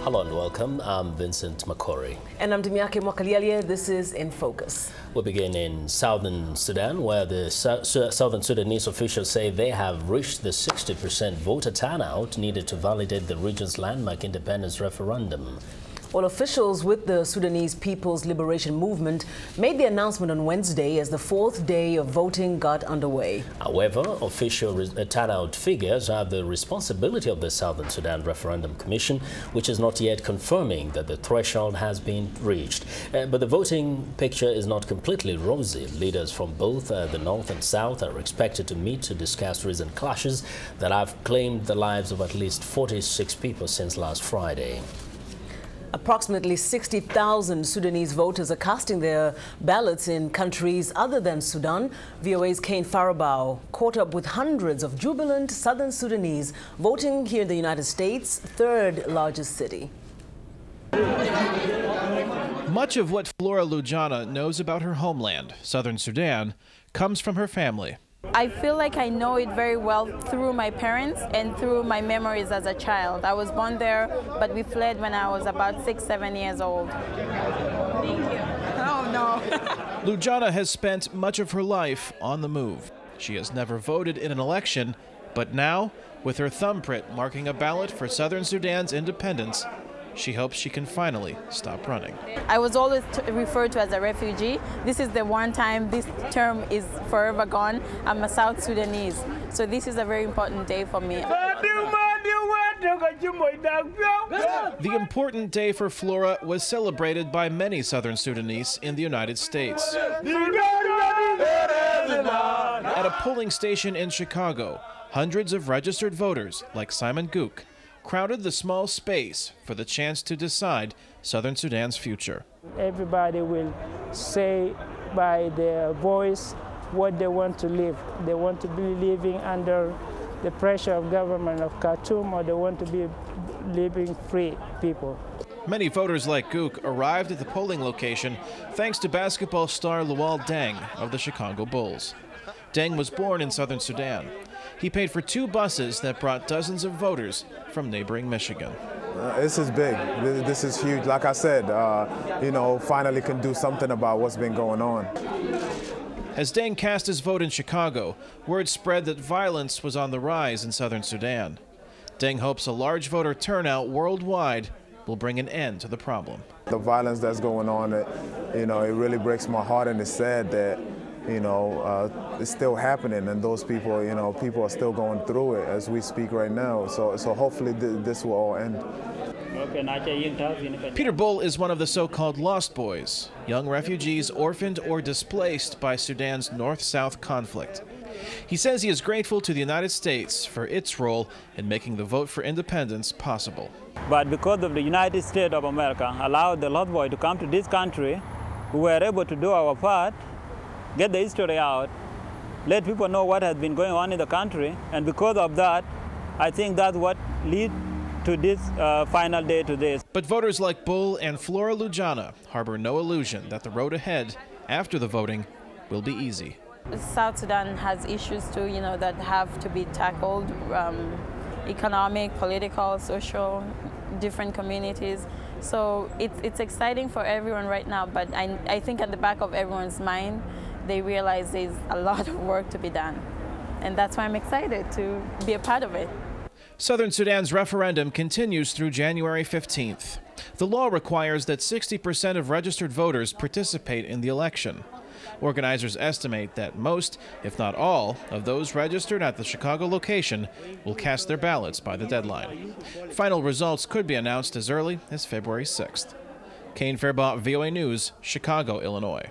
Hello and welcome. I'm Vincent Makori. And I'm Demiake Mwakalialia. This is In Focus. We begin in Southern Sudan, where the Southern Sudanese officials say they have reached the 60% voter turnout needed to validate the region's landmark independence referendum. Well, officials with the Sudanese People's Liberation Movement made the announcement on Wednesday as the fourth day of voting got underway. However, official turnout figures are the responsibility of the Southern Sudan Referendum Commission, which is not yet confirming that the threshold has been reached. But the voting picture is not completely rosy. Leaders from both the North and South are expected to meet to discuss recent clashes that have claimed the lives of at least 46 people since last Friday. Approximately 60,000 Sudanese voters are casting their ballots in countries other than Sudan. VOA's Kane Farabaugh caught up with hundreds of jubilant Southern Sudanese voting here in the United States, third largest city. Much of what Flora Lujana knows about her homeland, Southern Sudan, comes from her family. I feel like I know it very well through my parents and through my memories as a child. I was born there, but we fled when I was about 6, 7 years old. Thank you. Oh, no. Lujana has spent much of her life on the move. She has never voted in an election, but now, with her thumbprint marking a ballot for Southern Sudan's independence, she hopes she can finally stop running. I was always referred to as a refugee. This is the one time this term is forever gone. I'm a South Sudanese, so this is a very important day for me. The important day for Flora was celebrated by many Southern Sudanese in the United States. At a polling station in Chicago, hundreds of registered voters, like Simon Gook, crowded the small space for the chance to decide Southern Sudan's future. Everybody will say by their voice what they want to live. They want to be living under the pressure of government of Khartoum, or they want to be living free people. Many voters like Gook arrived at the polling location thanks to basketball star Luol Deng of the Chicago Bulls. Deng was born in Southern Sudan. He paid for 2 buses that brought dozens of voters from neighboring Michigan. This is big. This is huge. Like I said, finally can do something about what's been going on. As Deng cast his vote in Chicago, word spread that violence was on the rise in Southern Sudan. Deng hopes a large voter turnout worldwide will bring an end to the problem. The violence that's going on, it really breaks my heart, and it's sad that it's still happening, and those people, people are still going through it as we speak right now. So hopefully this will all end. Peter Bull is one of the so-called lost boys, young refugees orphaned or displaced by Sudan's North-South conflict. He says he is grateful to the United States for its role in making the vote for independence possible. But because of the United States of America allowed the lost boy to come to this country, we were able to do our part, get the history out, let people know what has been going on in the country, and because of that, I think that's what lead to this final day today. But voters like Bull and Flora Lujana harbor no illusion that the road ahead after the voting will be easy. South Sudan has issues too, that have to be tackled, economic, political, social, different communities. So it's exciting for everyone right now, but I think at the back of everyone's mind, they realize there's a lot of work to be done. And that's why I'm excited to be a part of it. Southern Sudan's referendum continues through January 15th. The law requires that 60% of registered voters participate in the election. Organizers estimate that most, if not all, of those registered at the Chicago location will cast their ballots by the deadline. Final results could be announced as early as February 6th. Kane Farabaugh, VOA News, Chicago, Illinois.